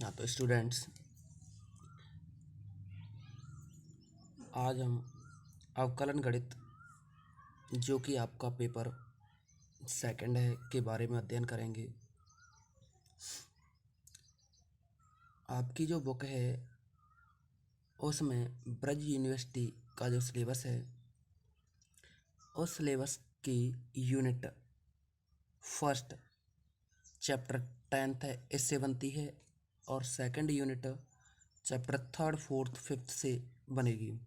हाँ तो स्टूडेंट्स, आज हम अवकलन गणित जो कि आपका पेपर सेकंड है के बारे में अध्ययन करेंगे। आपकी जो बुक है उसमें ब्रज यूनिवर्सिटी का जो सिलेबस है उस सिलेबस की यूनिट फर्स्ट चैप्टर 10th है इससे बनती है और second unit chapter 3rd 4th 5th से बनेगी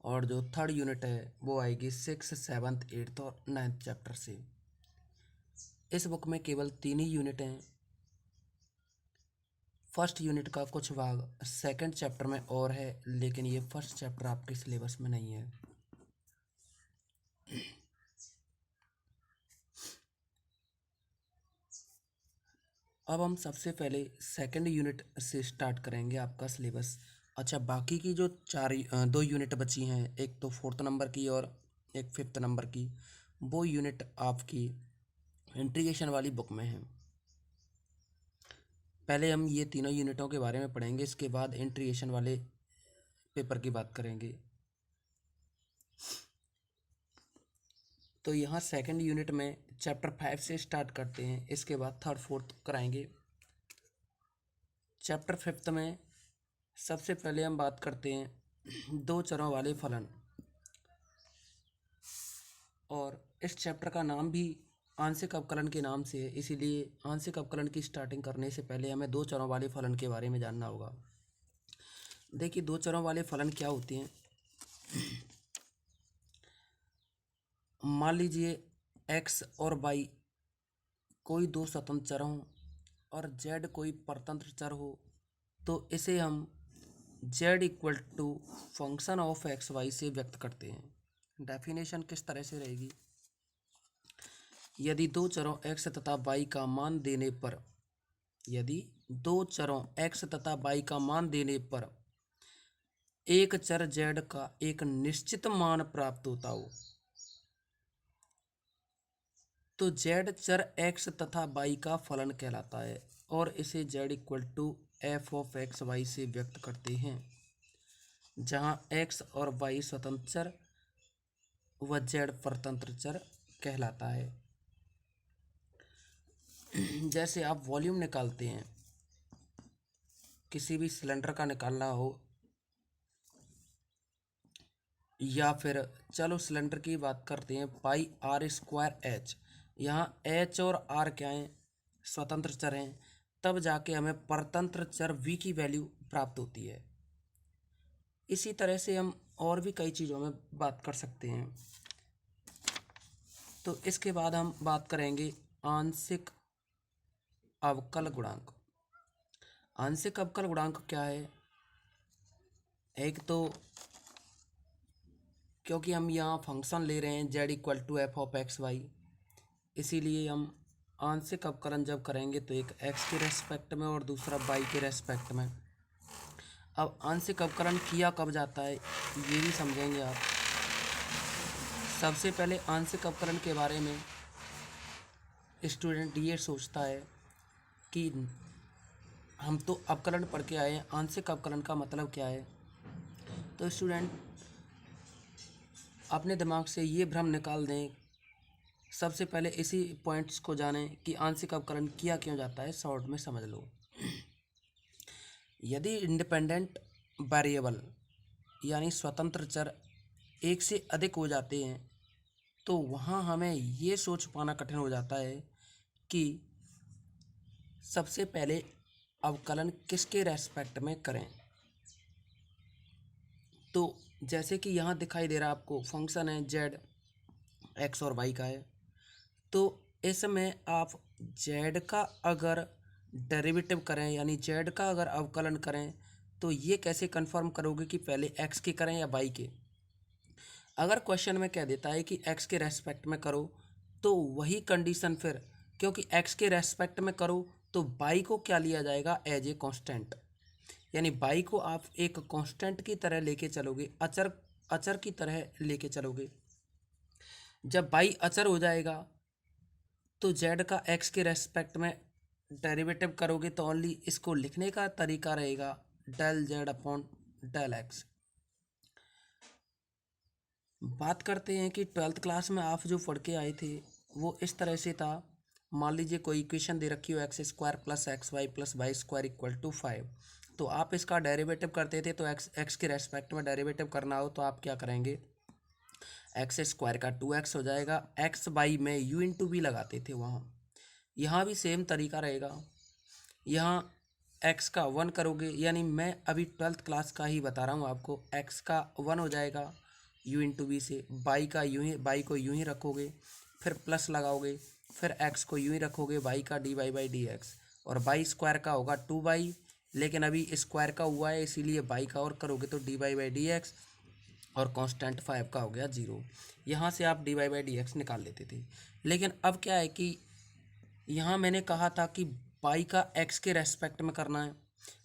और जो थर्ड यूनिट है वो आएगी 6th 7th 8th और 9th चैप्टर से। इस बुक में केवल 3 ही यूनिट हैं। फर्स्ट यूनिट का कुछ भाग सेकंड चैप्टर में और है, लेकिन ये फर्स्ट चैप्टर आपके सिलेबस में नहीं है। अब हम सबसे पहले सेकंड यूनिट से स्टार्ट करेंगे आपका सिलेबस। अच्छा, बाकी की जो दो यूनिट बची हैं, एक तो 4th नंबर की और एक 5th नंबर की, वो यूनिट आपकी इंटीग्रेशन वाली बुक में है। पहले हम ये तीनों यूनिटों के बारे में पढ़ेंगे, इसके बाद इंटीग्रेशन वाले पेपर की बात करेंगे। तो यहाँ सेकंड यूनिट में चैप्टर 5 से स्टार्ट करते हैं, इसके बाद 3rd 4th कराएंगे। चैप्टर 5th में सबसे पहले हम बात करते हैं दो चरों वाले फलन, और इस चैप्टर का नाम भी आंशिक अवकलन के नाम से है, इसीलिए आंशिक अवकलन की स्टार्टिंग करने से पहले हमें दो चरों वाले फलन के बारे में जानना होगा। देखिए, दो चरों वाले फलन क्या होते हैं। मान लीजिए x और y कोई दो स्वतंत्र चर हों और z कोई परतंत्र चर हो, तो इसे हम z equal to function of x Y से व्यक्त करते हैं। डेफिनेशन किस तरह से रहेगी, यदि दो चरों x तथा y का मान देने पर, यदि दो चरों x तथा y का मान देने पर एक चर z का एक निश्चित मान प्राप्त होता हो, तो z चर x तथा y का फलन कहलाता है और इसे z equal to F of x Y से व्यक्त करते हैं, जहाँ x और y स्वतंत्र चर व z परतंत्र चर कहलाता है। जैसे आप वॉल्यूम निकालते हैं, किसी भी सिलेंडर का निकालना हो, या फिर चलो सिलेंडर की बात करते हैं, पाई आर स्क्वायर एच, यहाँ एच और आर क्या हैं, स्वतंत्र चर हैं, तब जाके हमें परतंत्र चर वी की वैल्यू प्राप्त होती है। इसी तरह से हम और भी कई चीज़ों में बात कर सकते हैं। तो इसके बाद हम बात करेंगे आंशिक अवकल गुणांक। आंशिक अवकल गुणांक क्या है, एक तो क्योंकि हम यहाँ फंक्शन ले रहे हैं z equal to F of x Y, इसीलिए हम आंशिक अवकलन जब करेंगे तो एक x के रेस्पेक्ट में और दूसरा y के रेस्पेक्ट में। अब आंशिक अवकलन किया कब जाता है ये भी समझेंगे आप। सबसे पहले आंशिक अवकलन के बारे में स्टूडेंट ये सोचता है कि हम तो अवकलन पढ़ के आए हैं, आंशिक अवकलन का मतलब क्या है। तो स्टूडेंट अपने दिमाग से ये भ्रम निकाल दें, सबसे पहले इसी पॉइंट्स को जानें कि आंशिक अवकलन किया क्यों जाता है, शॉर्ट में समझ लो। यदि इंडिपेंडेंट वेरिएबल यानी स्वतंत्र चर एक से अधिक हो जाते हैं, तो वहाँ हमें ये सोच पाना कठिन हो जाता है कि सबसे पहले अवकलन किसके रेस्पेक्ट में करें। तो जैसे कि यहाँ दिखाई दे रहा है आपको, फंक्शन है z x और y का है, तो इसमें आप z का अगर डेरिवेटिव करें यानी z का अगर अवकलन करें, तो ये कैसे कंफर्म करोगे कि पहले x के करें या y के। अगर क्वेश्चन में कह देता है कि x के रेस्पेक्ट में करो, तो वही कंडीशन फिर, क्योंकि x के रेस्पेक्ट में करो तो y को क्या लिया जाएगा, एज ए कांस्टेंट, यानी y को आप एक कांस्टेंट की तरह लेके चलोगे, अचर की तरह लेके चलोगे। जब y अचर हो जाएगा तो z का x के रेस्पेक्ट में डेरिवेटिव करोगे तो ओनली इसको लिखने का तरीका रहेगा del Z upon del X. बात करते हैं कि 12th क्लास में आप जो पढ़ के आए थे वो इस तरह से था। मान लीजिए कोई इक्वेशन दे रखी हो X square plus X Y square equal to 5, तो आप इसका डेरिवेटिव करते थे। तो एक्स के रेस्पेक्ट में डेरिवेटिव करना हो तो आप क्या करेंगे, एक्स स्क्वायर का 2x हो जाएगा, एक्स बाई में यू इंटू वी लगाते थे वहाँ। यहाँ भी सेम तरीका रहेगा। यहाँ x का 1 करोगे, यानी मैं अभी 12th क्लास का ही बता रहा हूँ आपको। x का 1 हो जाएगा u इंटू वी से, बाई का यूँ ही, बाई को यूँ ही रखोगे, फिर प्लस लगाओगे, फिर x को यूँ ही रखोगे, बाई का D Y by D X, और बाई स्क्वायर का होगा 2 लेकिन अभी स्क्वायर का हुआ है इसीलिए बाई का और करोगे तो D Y by D X, और कांस्टेंट 5 का हो गया 0। यहाँ से आप D Y by D X निकाल लेते थे। लेकिन अब क्या है कि यहाँ मैंने कहा था कि बाई का एक्स के रेस्पेक्ट में करना है,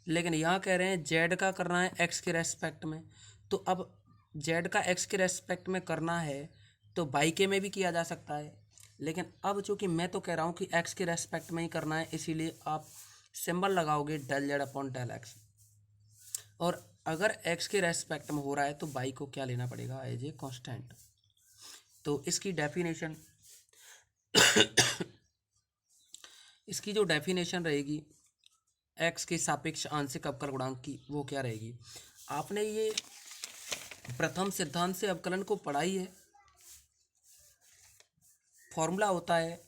लेकिन यहाँ कह रहे हैं जेड का करना है एक्स के रेस्पेक्ट में। तो अब जेड का एक्स के रेस्पेक्ट में करना है तो बाई के में भी किया जा सकता है, लेकिन अब चूँकि मैं तो कह रहा हूँ कि एक्स के रेस्पेक्ट में ही करना है, इसीलिए आप सिंबल लगाओगे del Z upon del x. और अगर एक्स के रेस्पेक्ट में हो रहा है तो बाई को क्या लेना पड़ेगा, एज ए कांस्टेंट। तो इसकी जो डेफिनेशन रहेगी एक्स के सापेक्ष आंशिक अवकल गुणांक की, वो क्या रहेगी। आपने ये प्रथम सिद्धांत से अवकलन को पढ़ा ही है। फॉर्मूला होता है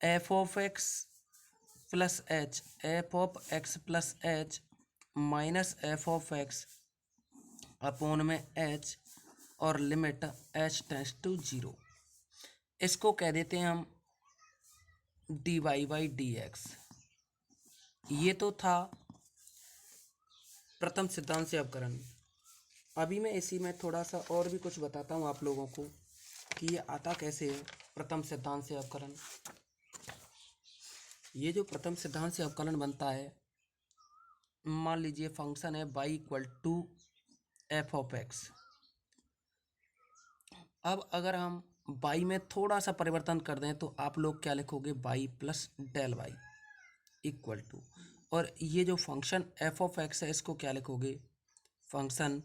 F of x plus H, F of x plus H minus F of x upon में एच, और लिमिट एच टेंड्स टू 0। इसको कह देते हैं हम D Y by D X. ये तो था प्रथम सिद्धांत से अवकलन। अभी मैं इसी में थोड़ा सा और भी कुछ बताता हूँ आप लोगों को कि ये आता कैसे है प्रथम सिद्धांत से अवकलन। ये जो प्रथम सिद्धांत से अवकलन बनता है, मान लीजिए फंक्शन है y equal to F of x. अब अगर हम y में थोड़ा सा परिवर्तन कर दें तो आप लोग क्या लिखोगे, y plus del Y equal to, और ये जो फंक्शन एफ ऑफ एक्स है इसको क्या लिखोगे, फंक्शन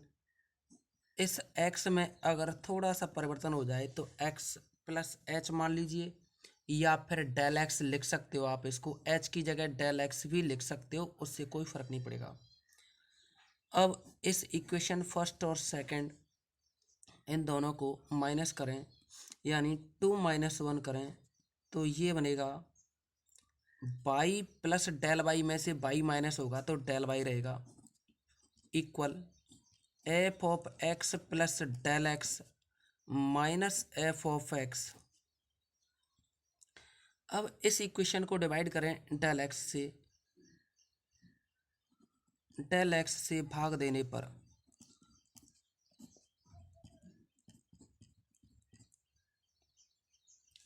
इस x में अगर थोड़ा सा परिवर्तन हो जाए तो x प्लस एच मान लीजिए, या फिर डेल एक्स लिख सकते हो आप इसको, h की जगह डेल एक्स भी लिख सकते हो, उससे कोई फर्क नहीं पड़ेगा। अब इस इक्वेशन फर्स्ट और सेकंड इन दोनों को माइनस करें, यानी 2 - 1 करें तो ये बनेगा बाई प्लस डेल वाई में से बाई माइनस होगा तो डेल वाई रहेगा, equal f of x plus del x minus F of x. अब इस इक्वेशन को डिवाइड करें डेल एक्स से, डेल एक्स से भाग देने पर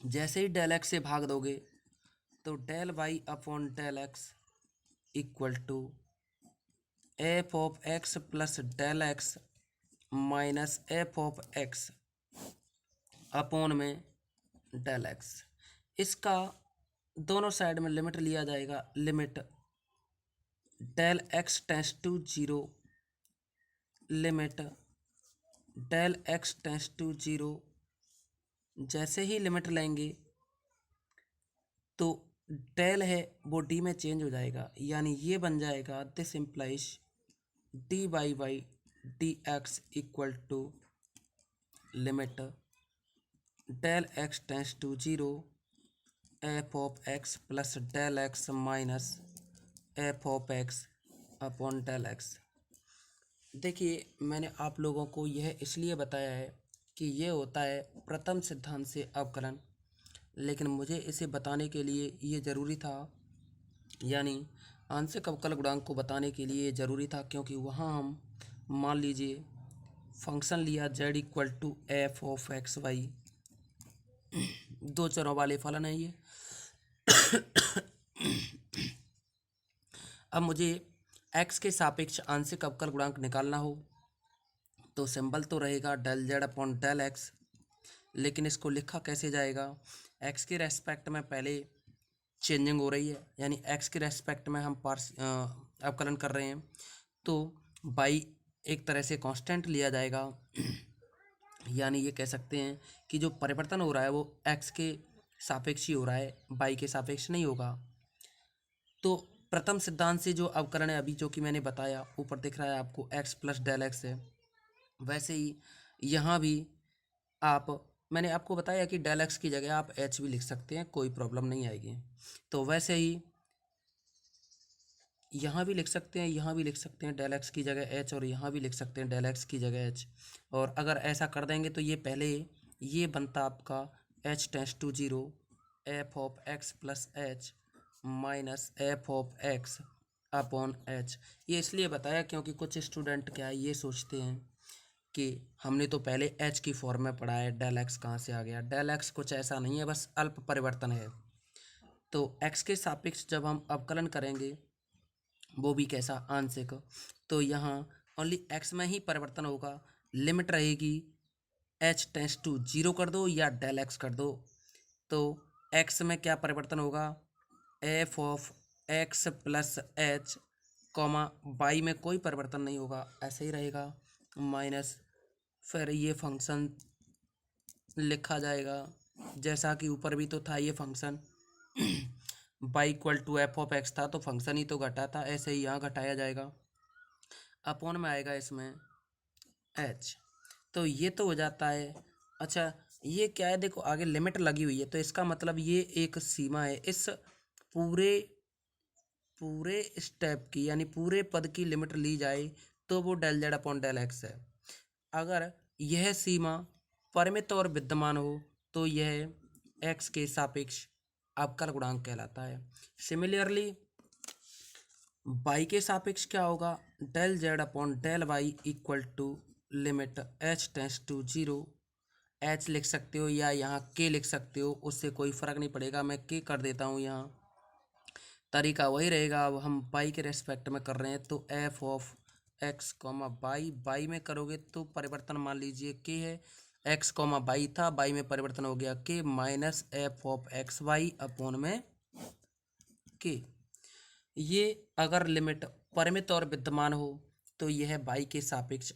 जैसे ही डेल एक्स से भाग दोगे तो del y upon del x equal to F of x plus del x minus F of x upon में डेल एक्स। इसका दोनों साइड में लिमिट लिया जाएगा, limit del x tends to 0, limit del x tends to 0। जैसे ही limit लेंगे तो del है वो डी में चेंज हो जाएगा, यानी ये बन जाएगा this implies d Y by D x equal to limit del x tends to 0 f of x plus del x minus F of x upon del x. देखिए मैंने आप लोगों को यह इसलिए बताया है कि ये होता है प्रथम सिद्धांत से अवकलन, लेकिन मुझे इसे बताने के लिए ये ज़रूरी था, यानी आंशिक अवकल गुणांक को बताने के लिए ज़रूरी था, क्योंकि वहाँ हम मान लीजिए फंक्शन लिया z equal to F of x y, दो चरों वाले फलन है ये। अब मुझे x के सापेक्ष आंशिक अवकल गुणांक निकालना हो तो सिंबल तो रहेगा del Z upon del x, लेकिन इसको लिखा कैसे जाएगा, एक्स के रेस्पेक्ट में पहले चेंजिंग हो रही है, यानी एक्स के रेस्पेक्ट में हम अवकलन कर रहे हैं, तो बाई एक तरह से कांस्टेंट लिया जाएगा। यानी ये कह सकते हैं कि जो परिवर्तन हो रहा है वो एक्स के सापेक्ष ही हो रहा है, बाई के सापेक्ष नहीं होगा। तो प्रथम सिद्धांत से जो अवकलन है अभी जो कि मैंने बताया, ऊपर दिख रहा है आपको एक्स प्लस डेल एक्स है, वैसे ही यहाँ भी मैंने आपको बताया कि डेल एक्स की जगह आप एच भी लिख सकते हैं, कोई प्रॉब्लम नहीं आएगी। तो वैसे ही यहाँ भी लिख सकते हैं, यहाँ भी लिख सकते हैं डेल एक्स की जगह एच, और यहाँ भी लिख सकते हैं डेल एक्स की जगह एच। और अगर ऐसा कर देंगे तो ये पहले ये बनता आपका h tends to zero F of x plus H minus F of x upon h. ये इसलिए बताया क्योंकि कुछ स्टूडेंट क्या है ये सोचते हैं कि हमने तो पहले एच की फॉर्म में पढ़ा है, डेल एक्स कहाँ से आ गया। डेल एक्स कुछ ऐसा नहीं है, बस अल्प परिवर्तन है। तो एक्स के सापेक्ष जब हम अवकलन करेंगे, वो भी कैसा, आंशिक, तो यहाँ ओनली एक्स में ही परिवर्तन होगा। लिमिट रहेगी एच टेंस टू जीरो कर दो या डेल एक्स कर दो, तो एक्स में क्या परिवर्तन होगा, F of x plus h comma by में कोई परिवर्तन नहीं होगा, ऐसे ही रहेगा, माइनस फिर ये फंक्शन लिखा जाएगा जैसा कि ऊपर भी तो था ये function y equal to F of x था, तो फंक्शन ही तो घटा था, ऐसे ही यहाँ घटाया जाएगा, अपॉन में आएगा इसमें एच। तो ये तो हो जाता है। अच्छा ये क्या है, देखो आगे लिमिट लगी हुई है, तो इसका मतलब ये एक सीमा है, इस पूरे पूरे स्टेप की यानी पूरे पद की लिमिट ली जाए तो वो del Z upon del x है। अगर यह सीमा परिमित और विद्यमान हो तो यह एक्स के सापेक्ष अवकल गुणांक कहलाता है। सिमिलरली बाई के सापेक्ष क्या होगा, del Z upon del Y equal to limit h tends to zero, h लिख सकते हो या यहाँ के लिख सकते हो, उससे कोई फर्क नहीं पड़ेगा, मैं के कर देता हूँ, यहाँ तरीका वही रहेगा। अब हम बाई के रेस्पेक्ट में कर रहे हैं तो f of x comma y, y में करोगे तो परिवर्तन मान लीजिए के है, एक्स कॉमा बाई था, बाई में परिवर्तन हो गया k, minus F of x Y upon में के। ये अगर लिमिट परिमित और विद्यमान हो तो यह बाई के सापेक्ष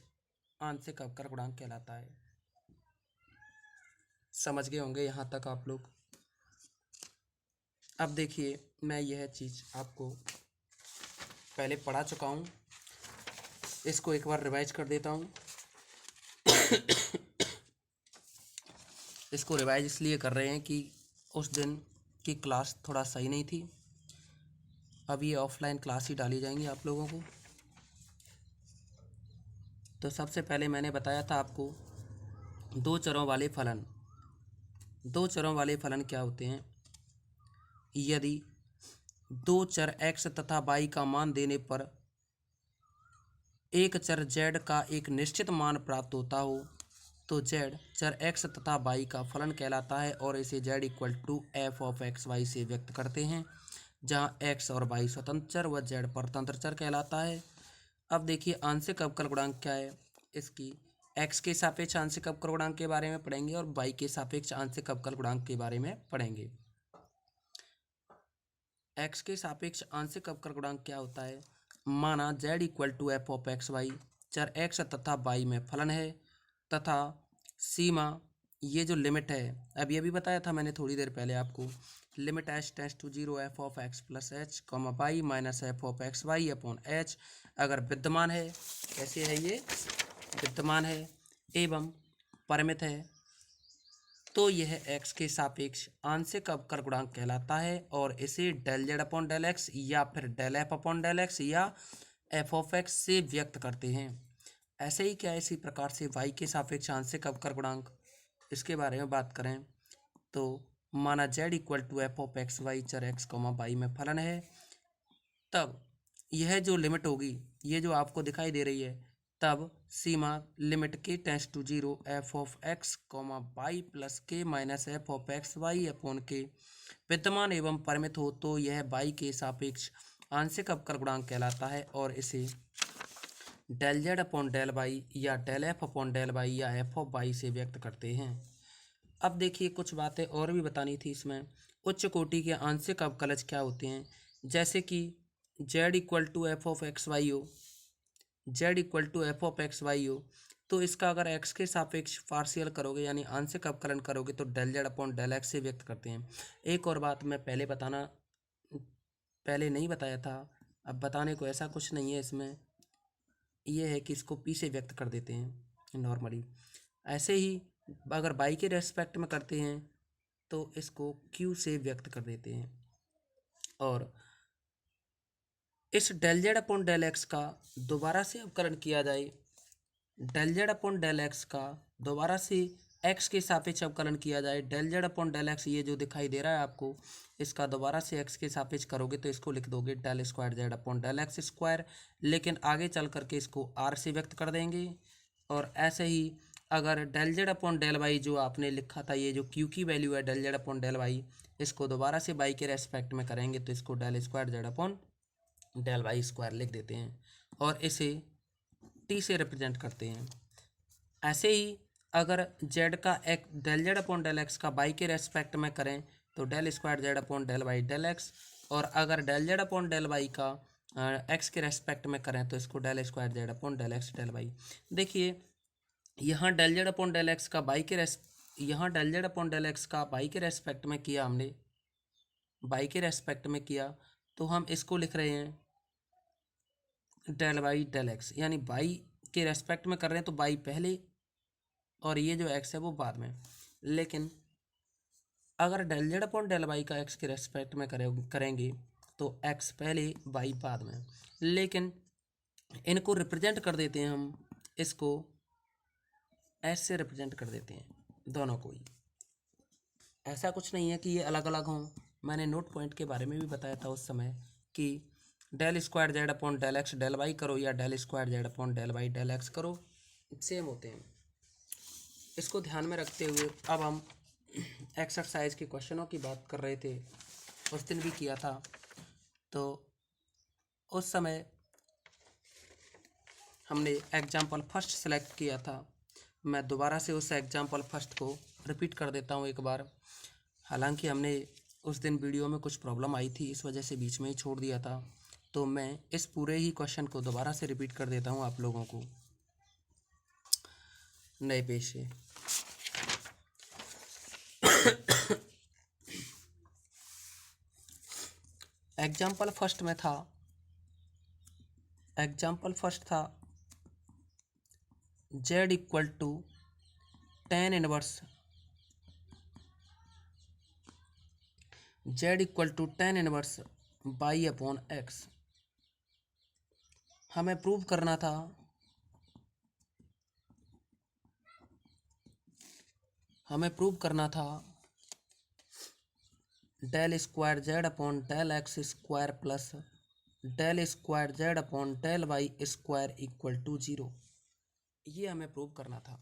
आंशिक अवकल गुणांक कहलाता है। समझ गए होंगे यहाँ तक आप लोग। अब देखिए मैं यह चीज़ आपको पहले पढ़ा चुका हूँ, इसको एक बार रिवाइज कर देता हूँ। इसको रिवाइज इसलिए कर रहे हैं कि उस दिन की क्लास थोड़ा सही नहीं थी, अब ये ऑफलाइन क्लास ही डाली जाएंगी आप लोगों को। तो सबसे पहले मैंने बताया था आपको दो चरों वाले फलन। दो चरों वाले फलन क्या होते हैं, यदि दो चर x तथा y का मान देने पर एक चर z का एक निश्चित मान प्राप्त होता हो तो z चर x तथा y का फलन कहलाता है, और इसे z equal to F of x Y से व्यक्त करते हैं, जहाँ x और y स्वतंत्र चर व z परतंत्र चर कहलाता है। अब देखिए आंशिक अवकल गुणांक क्या है, इसकी x के सापेक्ष आंशिक अवकल गुणांक के बारे में पढ़ेंगे और y के सापेक्ष आंशिक अवकल गुणांक के बारे में पढ़ेंगे। x के सापेक्ष आंशिक अवकल गुणांक क्या होता है, माना z equal to F of x y चर x तथा y में फलन है, तथा सीमा ये जो लिमिट है, अभी अभी बताया था मैंने थोड़ी देर पहले आपको, limit h tends to zero F of x plus h comma y minus F of x Y upon h अगर विद्यमान है, कैसे है ये, विद्यमान है एवं परिमित है, तो यह x के सापेक्ष आंशिक अवकल गुणांक कहलाता है, और इसे del Z upon del x या फिर del F upon del x या एफ ऑफ एक्स से व्यक्त करते हैं। ऐसे ही क्या इसी प्रकार से y के सापेक्ष आंशिक अवकल गुणांक, इसके बारे में बात करें तो माना z equal to F of x y चर x कॉमा वाई में फलन है, तब यह जो लिमिट होगी ये जो आपको दिखाई दे रही है, तब सीमा लिमिट के tends to zero F of x comma Y plus K minus F of x Y upon K विद्यमान एवं परिमित हो तो यह वाई के सापेक्ष आंशिक अवकल गुणांक कहलाता है, और इसे del Z upon del Y या del F upon del Y या एफ ऑफ वाई से व्यक्त करते हैं। अब देखिए कुछ बातें और भी बतानी थी इसमें। उच्च कोटि के आंशिक अवकलज क्या होते हैं, जैसे कि z equal to F of x y हो, z equal to F of x y हो, तो इसका अगर x के सापेक्ष पार्शियल करोगे यानी आंशिक अवकलन करोगे तो del Z upon del x से व्यक्त करते हैं। एक और बात मैं पहले नहीं बताया था, अब बताने को ऐसा कुछ नहीं है इसमें, ये है कि इसको p से व्यक्त कर देते हैं नॉर्मली। ऐसे ही अगर y के रेस्पेक्ट में करते हैं तो इसको q से व्यक्त कर देते हैं। और इस del Z upon del x का दोबारा से अवकलन किया जाए, del Z upon del x का दोबारा से एक्स के सापेक्ष अवकलन किया जाए, del Z upon del x ये जो दिखाई दे रहा है आपको, इसका दोबारा से एक्स के सापेक्ष करोगे तो इसको लिख दोगे del square Z upon del x square, लेकिन आगे चल करके इसको आर से व्यक्त कर देंगे। और ऐसे ही अगर del Z upon del y जो आपने लिखा था, ये जो क्यू की वैल्यू है del Z upon del y, इसको दोबारा से वाई के रेस्पेक्ट में करेंगे तो इसको del square Z upon del y square लिख देते हैं और इसे टी से रिप्रेजेंट करते हैं। ऐसे ही अगर जेड का एक del Z upon del x का वाई के रेस्पेक्ट में करें तो del square Z upon del Y del x, और अगर del Z upon del Y का एक्स के रेस्पेक्ट में करें तो इसको del square Z upon del x del y. देखिए यहाँ del Z upon del x का वाई के यहाँ del Z upon del x का वाई के रेस्पेक्ट में किया हमने, वाई के रेस्पेक्ट में किया तो हम इसको लिख रहे हैं डेल वाई डेल एक्स, यानी वाई के रेस्पेक्ट में कर रहे हैं तो वाई पहले और ये जो एक्स है वो बाद में। लेकिन अगर del Z upon del Y का एक्स के रेस्पेक्ट में करेंगे तो एक्स पहले वाई बाद में। लेकिन इनको रिप्रेजेंट कर देते हैं हम, इसको एस से रिप्रेजेंट कर देते हैं दोनों को ही। ऐसा कुछ नहीं है कि ये अलग अलग हों, मैंने नोट पॉइंट के बारे में भी बताया था उस समय कि del square Z upon del x del y करो या del square Z upon del Y del x करो, सेम होते हैं। इसको ध्यान में रखते हुए अब हम एक्सरसाइज के क्वेश्चनों की बात कर रहे थे, उस दिन भी किया था, तो उस समय हमने एग्जाम्पल फर्स्ट सेलेक्ट किया था। मैं दोबारा से उस एग्जाम्पल फर्स्ट को रिपीट कर देता हूँ एक बार। हालांकि हमने उस दिन वीडियो में कुछ प्रॉब्लम आई थी, इस वजह से बीच में ही छोड़ दिया था, तो मैं इस पूरे ही क्वेश्चन को दोबारा से रिपीट कर देता हूँ आप लोगों को नए पेज से। एग्जाम्पल फर्स्ट था z equal to tan inverse y upon x. हमें प्रूव करना था del square Z upon del x square plus del square Z upon del y square equal to 0, ये हमें प्रूव करना था।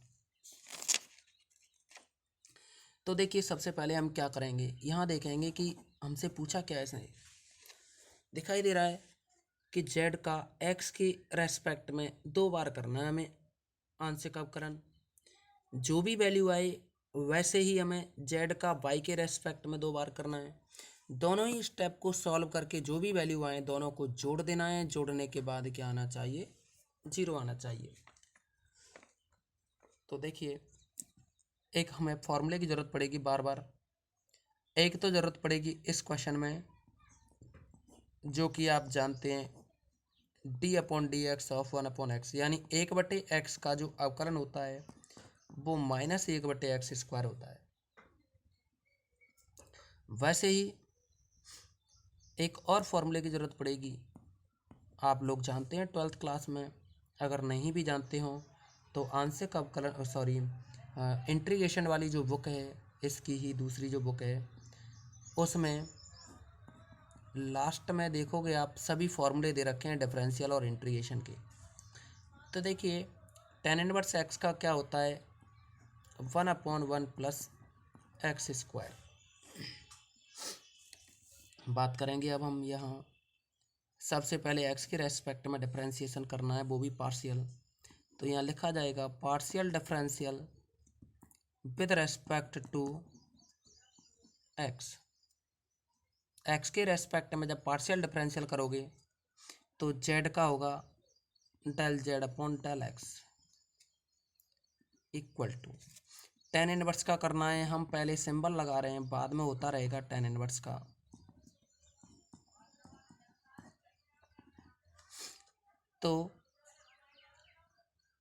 तो देखिए सबसे पहले हम क्या करेंगे, यहाँ देखेंगे कि हमसे पूछा क्या है। इसने दिखाई दे रहा है कि z का x के रेस्पेक्ट में 2 बार करना है हमें आंशिक अवकलन, जो भी वैल्यू आए वैसे ही हमें z का y के रेस्पेक्ट में 2 बार करना है। दोनों ही स्टेप को सॉल्व करके जो भी वैल्यू आए दोनों को जोड़ देना है, जोड़ने के बाद क्या आना चाहिए, 0 आना चाहिए। तो देखिए एक हमें फॉर्मूले की ज़रूरत पड़ेगी बार बार, एक तो ज़रूरत पड़ेगी इस क्वेश्चन में जो कि आप जानते हैं D upon D x of 1/x, यानी 1/x का जो अवकलन होता है वो -1/x स्क्वायर होता है। वैसे ही एक और फॉर्मूले की ज़रूरत पड़ेगी, आप लोग जानते हैं 12th क्लास में, अगर नहीं भी जानते हो तो आंशिक अवकलन इंटीग्रेशन वाली जो बुक है, इसकी ही दूसरी जो बुक है, उसमें लास्ट में देखोगे आप सभी फॉर्मूले दे रखे हैं डिफरेंशियल और इंटीग्रेशन के। तो देखिए tan इनवर्स x का क्या होता है, 1/1 प्लस एक्स स्क्वायर। बात करेंगे अब हम यहाँ, सबसे पहले x के रेस्पेक्ट में डिफरेंशिएशन करना है, वो भी पार्शियल। तो यहाँ लिखा जाएगा partial differential with respect to x. X के रेस्पेक्ट में जब पार्शियल डिफरेंशियल करोगे तो जेड का होगा del Z upon del x equal to tan inverse का करना है। हम पहले सिंबल लगा रहे हैं, बाद में होता रहेगा टेन इनवर्स का। तो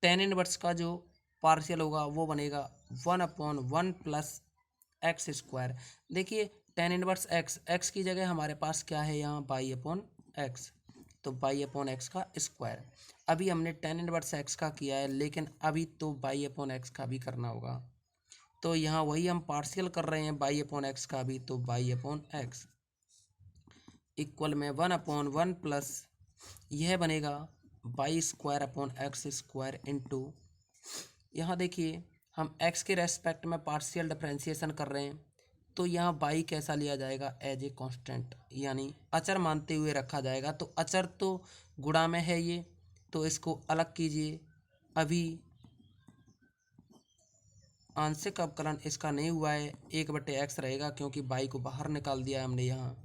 टेन इनवर्स का जो पार्शियल होगा वो बनेगा 1/1 प्लस एक्स स्क्वायर। देखिए टेन इनवर्स एक्स, एक्स की जगह हमारे पास क्या है यहाँ बाई अपॉन एक्स, तो बाई अपॉन एक्स का स्क्वायर। अभी हमने टेन इनवर्स एक्स का किया है, लेकिन अभी तो बाई अपॉन एक्स का भी करना होगा। तो यहाँ वही हम पार्शियल कर रहे हैं बाई अपॉन एक्स का भी, तो बाई अपॉन एक्स इक्वल में 1/1 प्लस यह बनेगा by square upon x square into, यहाँ देखिए हम x के रेस्पेक्ट में पार्शियल डिफरेंशिएशन कर रहे हैं, तो यहाँ बाई कैसा लिया जाएगा एज ए कांस्टेंट, यानी अचर मानते हुए रखा जाएगा। तो अचर तो गुणा में है ये, तो इसको अलग कीजिए। अभी आंशिक अवकलन इसका नहीं हुआ है, 1/x रहेगा, क्योंकि बाई को बाहर निकाल दिया है हमने। यहाँ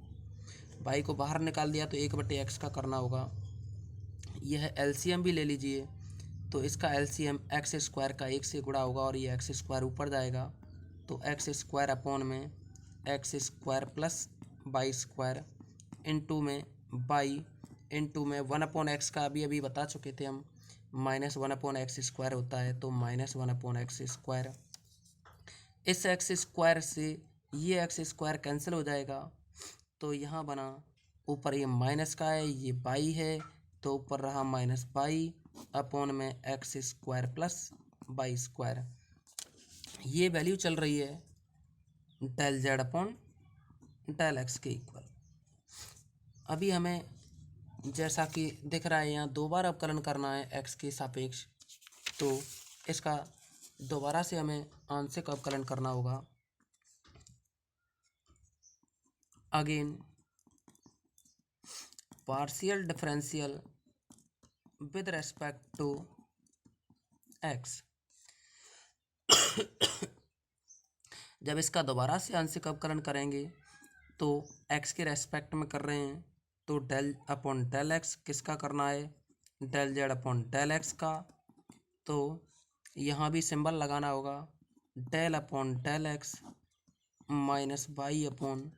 बाई को बाहर निकाल दिया तो 1/x का करना होगा। यह एलसीएम भी ले लीजिए, तो इसका एलसीएम एक्स स्क्वायर का 1 से गुणा होगा और ये एक्स स्क्वायर ऊपर जाएगा, तो एक्स स्क्वायर अपॉन में x square plus y square into में बाई इंटू में 1/x का अभी बता चुके थे हम, -1/x स्क्वायर होता है, तो -1/x स्क्वायर। इस एक्स स्क्वायर से ये एक्स स्क्वायर कैंसिल हो जाएगा, तो यहाँ बना ऊपर ये माइनस का है, ये बाई है, तो ऊपर रहा माइनस बाई अपॉन में x square plus y square. ये वैल्यू चल रही है del Z upon del x के इक्वल। अभी हमें जैसा कि दिख रहा है यहाँ दो बार अवकलन करना है एक्स के सापेक्ष, तो इसका दोबारा से हमें आंशिक अवकलन करना होगा। Again partial differential with respect to x. जब इसका दोबारा से आंशिक अवकलन करेंगे तो एक्स के रेस्पेक्ट में कर रहे हैं, तो डेल अपॉन डेल एक्स किसका करना है, del Z upon del x का। तो यहाँ भी सिंबल लगाना होगा, del upon del x minus y upon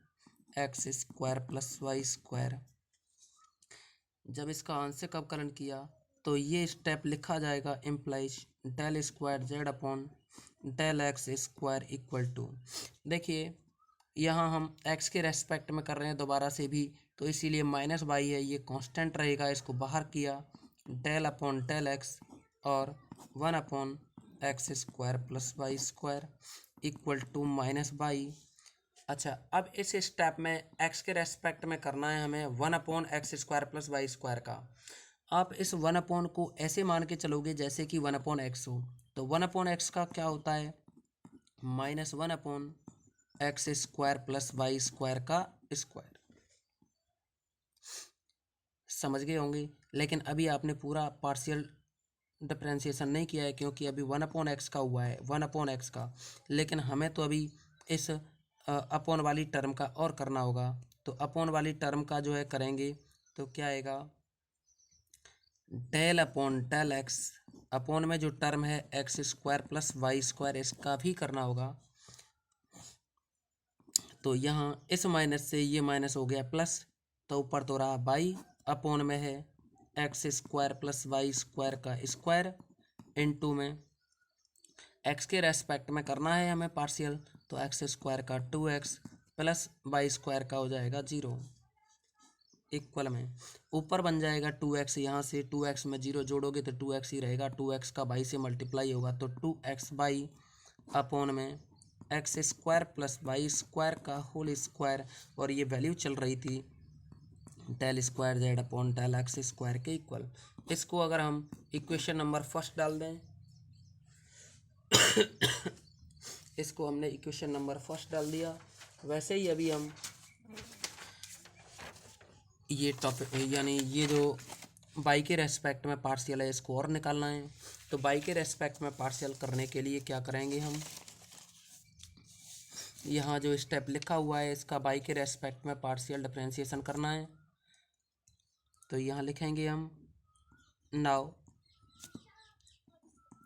x square plus Y square. जब इसका आंशिक अवकलन किया तो ये स्टेप लिखा जाएगा, implies del square Z upon del x square equal to. देखिए यहाँ हम x के रेस्पेक्ट में कर रहे हैं दोबारा से भी, तो इसीलिए माइनस बाई है, ये कांस्टेंट रहेगा, इसको बाहर किया डेल अपॉन डेल एक्स और 1/x square plus Y square equal to minus y. अच्छा, अब इस स्टेप में x के रेस्पेक्ट में करना है हमें 1/x square plus Y square का। आप इस 1 को ऐसे मान के चलोगे जैसे कि 1/x हो, तो 1/x का क्या होता है -1/x square plus Y square का स्क्वायर। समझ गए होंगे, लेकिन अभी आपने पूरा पार्शियल डिफरेंशिएशन नहीं किया है, क्योंकि अभी 1/x का हुआ है, 1/x का, लेकिन हमें तो अभी इस अपॉन वाली टर्म का और करना होगा। तो अपॉन वाली टर्म का जो है करेंगे तो क्या आएगा, del upon del x upon में जो टर्म है x square plus Y square, इसका भी करना होगा। तो यहाँ इस माइनस से ये माइनस हो गया प्लस, तो ऊपर तो रहा बाई अपॉन में है x square plus Y square का स्क्वायर इनटू में एक्स के रेस्पेक्ट में करना है हमें पार्शियल, तो एक्स स्क्वायर का 2x प्लस वाई स्क्वायर का हो जाएगा 0 इक्वल में ऊपर बन जाएगा 2x, यहाँ से 2x में 0 जोड़ोगे तो 2x ही रहेगा, 2x का बाई से मल्टीप्लाई होगा, तो 2x बाई अपॉन में x square plus Y square का होल स्क्वायर, और ये वैल्यू चल रही थी del square Z upon del x square के इक्वल। इसको अगर हम इक्वेशन नंबर फर्स्ट डाल दें इसको हमने इक्वेशन नंबर फर्स्ट डाल दिया। वैसे ही अभी हम ये टॉपिक यानी ये जो बाई के रेस्पेक्ट में पार्शियल है इसको और निकालना है। तो बाई के रेस्पेक्ट में पार्शियल करने के लिए क्या करेंगे हम, यहाँ जो स्टेप लिखा हुआ है इसका बाई के रेस्पेक्ट में पार्शियल डिफरेंशिएशन करना है। तो यहाँ लिखेंगे हम now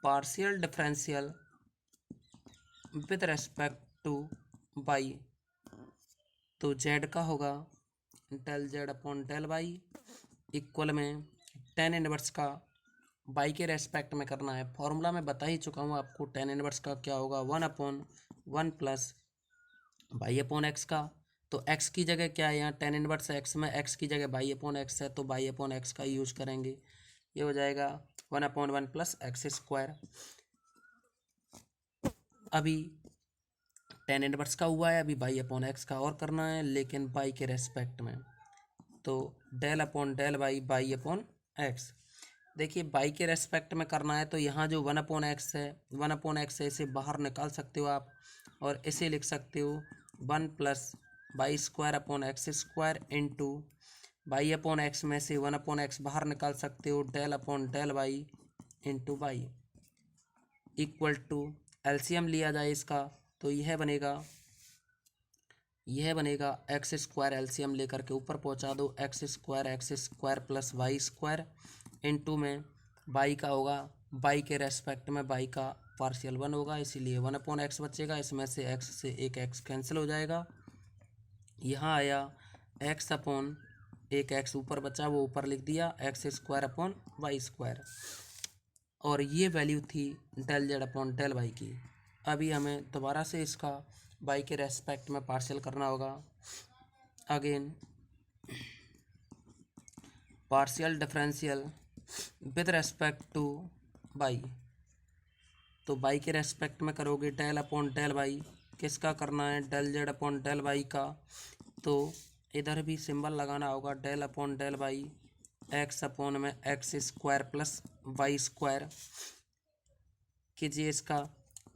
partial differential with respect to by, तो जेड का होगा del Z upon del Y equal में टेन इनवर्स का बाई के रेस्पेक्ट में करना है। फॉर्मूला मैं बता ही चुका हूँ आपको, टेन इनवर्स का क्या होगा 1/1 प्लस बाई अपॉन एक्स का। तो एक्स की जगह क्या है, यहाँ टेन इनवर्स एक्स में एक्स की जगह बाई अपॉन एक्स है, तो बाई अपॉन एक्स का यूज करेंगे। ये हो जाएगा 1/1 प्लस एक्स स्क्वायर। अभी टेन इनवर्स का हुआ है, अभी बाई अपॉन एक्स का और करना है, लेकिन बाई के रेस्पेक्ट में। तो del upon del y y upon x. देखिए बाई के रेस्पेक्ट में करना है, तो यहाँ जो 1/x है 1/x है, इसे बाहर निकाल सकते हो आप और इसे लिख सकते हो 1 plus y square upon x square into y upon x में से 1/x बाहर निकाल सकते हो, del upon del y into y equal to LCM लिया जाए इसका, तो यह बनेगा एक्स स्क्वायर, एलसीएम लेकर के ऊपर पहुंचा दो, x square plus Y square into में बाई का होगा, बाई के रेस्पेक्ट में बाई का पार्शियल 1 होगा, इसीलिए 1/x बचेगा। इसमें से एक्स से एक एक्स कैंसिल हो जाएगा। यहाँ आया एक्स अपॉन एक एक्स ऊपर बचा, वो ऊपर लिख दिया, x square upon y square, और ये वैल्यू थी del Z upon del y की। अभी हमें दोबारा से इसका बाई के रेस्पेक्ट में पार्शियल करना होगा। Again partial differential with respect to by, तो बाई के रेस्पेक्ट में करोगे डेल अपॉन डेल बाई, किसका करना है, del Z upon del Y का। तो इधर भी सिंबल लगाना होगा, del upon del Y X upon में x square plus Y square कीजिए इसका।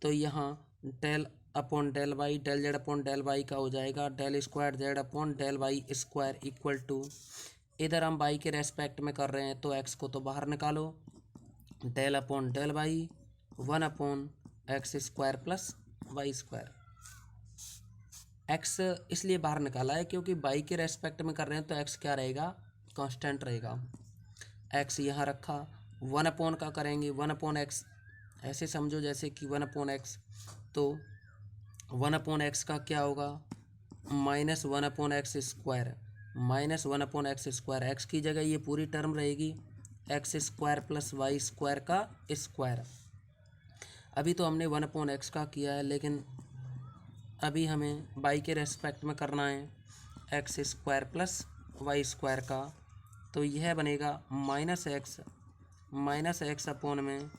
तो यहाँ del upon del Y del Z upon del Y का हो जाएगा del square Z upon del y square equal to, इधर हम बाई के रेस्पेक्ट में कर रहे हैं तो एक्स को तो बाहर निकालो, del upon del y 1/x square plus Y square. X इसलिए बाहर निकाला है क्योंकि बाई के रेस्पेक्ट में कर रहे हैं, तो एक्स क्या रहेगा, कांस्टेंट रहेगा। एक्स यहाँ रखा, 1/, का करेंगे 1/x, ऐसे समझो जैसे कि 1/x, तो 1/x का क्या होगा, -1/x square, -1/x square, x की जगह ये पूरी टर्म रहेगी, x square plus Y square का स्क्वायर। अभी तो हमने 1/x का किया है, लेकिन अभी हमें बाई के रेस्पेक्ट में करना है x square plus Y square का, तो यह बनेगा -x अपॉन में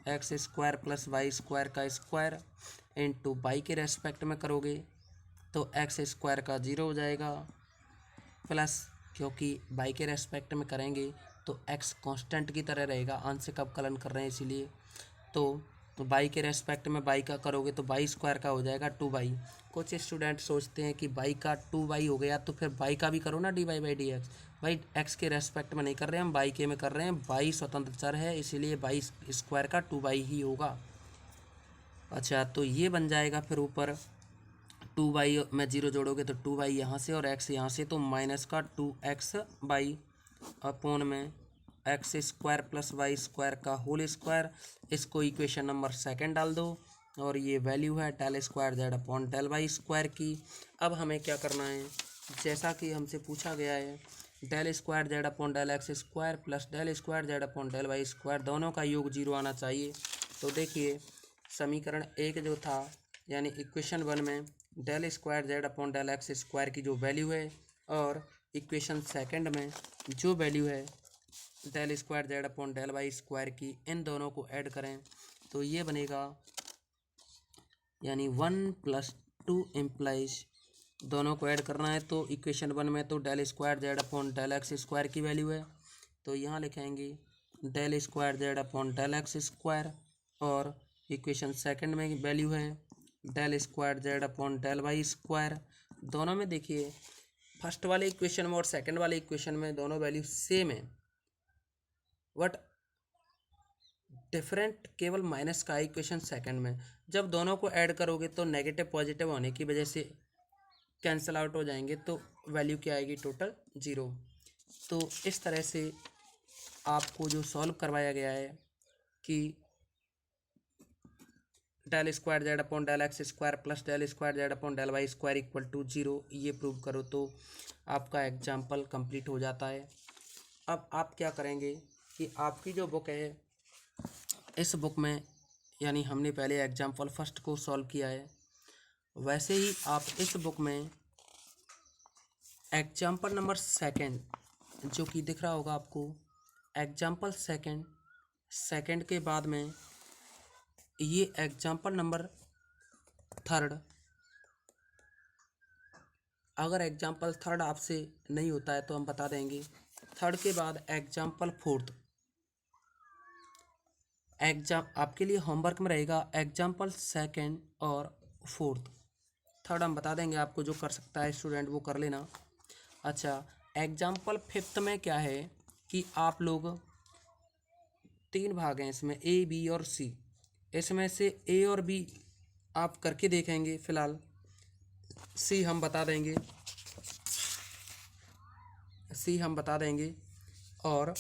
x square plus Y square का स्क्वायर इंटू बाई के रेस्पेक्ट में करोगे तो एक्स स्क्वायर का 0 हो जाएगा, प्लस क्योंकि बाई के रेस्पेक्ट में करेंगे तो एक्स कांस्टेंट की तरह रहेगा, आंशिक अवकलन कर रहे हैं इसीलिए। तो बाई के रेस्पेक्ट में बाई का करोगे तो बाई स्क्वायर का हो जाएगा 2y। कुछ स्टूडेंट सोचते हैं कि बाई का 2y हो गया तो फिर बाई का भी करो ना dy/dx। भाई एक्स के रेस्पेक्ट में नहीं कर रहे हैं हम, बाई के में कर रहे हैं, बाई स्वतंत्र चर है इसीलिए बाई स्क्वायर का 2y ही होगा। अच्छा तो ये बन जाएगा, फिर ऊपर 2y में 0 जोड़ोगे तो 2y यहाँ से और x यहाँ से, तो माइनस का 2x बाई अपॉन में x square plus Y square का होल स्क्वायर। इसको इक्वेशन नंबर 2 डाल दो और ये वैल्यू है del square Z upon del y square की। अब हमें क्या करना है, जैसा कि हमसे पूछा गया है, del square Z upon del x square plus del square Z upon del y square दोनों का योग 0 आना चाहिए। तो देखिए समीकरण 1 जो था, यानी इक्वेशन 1 में del square Z upon del x square की जो वैल्यू है, और इक्वेशन 2 में जो वैल्यू है del square Z upon del y square की, इन दोनों को ऐड करें तो ये बनेगा, यानी 1 + 2 इम्प्लाइज दोनों को ऐड करना है। तो इक्वेशन 1 में तो del square Z upon del x square की वैल्यू है, तो यहाँ लिखेंगे del square Z upon del x square, और इक्वेशन 2 में वैल्यू है del square Z upon del y square. दोनों में देखिए फर्स्ट वाले इक्वेशन में और सेकंड वाले इक्वेशन में दोनों वैल्यू सेम है, बट डिफरेंट केवल माइनस का इक्वेशन सेकंड में। जब दोनों को ऐड करोगे तो नेगेटिव पॉजिटिव होने की वजह से कैंसिल आउट हो जाएंगे, तो वैल्यू क्या आएगी, टोटल 0। तो इस तरह से आपको जो सॉल्व करवाया गया है कि del square Z upon del x square plus del square Z upon del y square equal to 0, ये प्रूव करो तो आपका एग्जाम्पल कंप्लीट हो जाता है। अब आप क्या करेंगे कि आपकी जो बुक है, इस बुक में यानी हमने पहले एग्जाम्पल फर्स्ट को सॉल्व किया है, वैसे ही आप इस बुक में एग्जाम्पल नंबर सेकंड जो कि दिख रहा होगा आपको, एग्जाम्पल सेकंड के बाद में ये एग्जाम्पल नंबर थर्ड, अगर एग्जाम्पल थर्ड आपसे नहीं होता है तो हम बता देंगे। थर्ड के बाद एग्जाम्पल फोर्थ, आपके लिए होमवर्क में रहेगा एग्जाम्पल सेकंड और फोर्थ। थर्ड हम बता देंगे आपको, जो कर सकता है स्टूडेंट वो कर लेना। अच्छा, एग्जाम्पल फिफ्थ में क्या है कि आप लोग 3 भाग हैं इसमें, ए बी और सी। इसमें से ए और बी आप करके देखेंगे, फिलहाल सी हम बता देंगे। और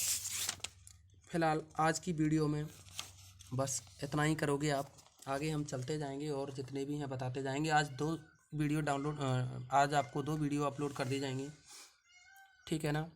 फिलहाल आज की वीडियो में बस इतना ही करोगे आप, आगे हम चलते जाएंगे और जितने भी हैं बताते जाएंगे। आज आपको 2 वीडियो अपलोड कर दी जाएंगी, ठीक है ना।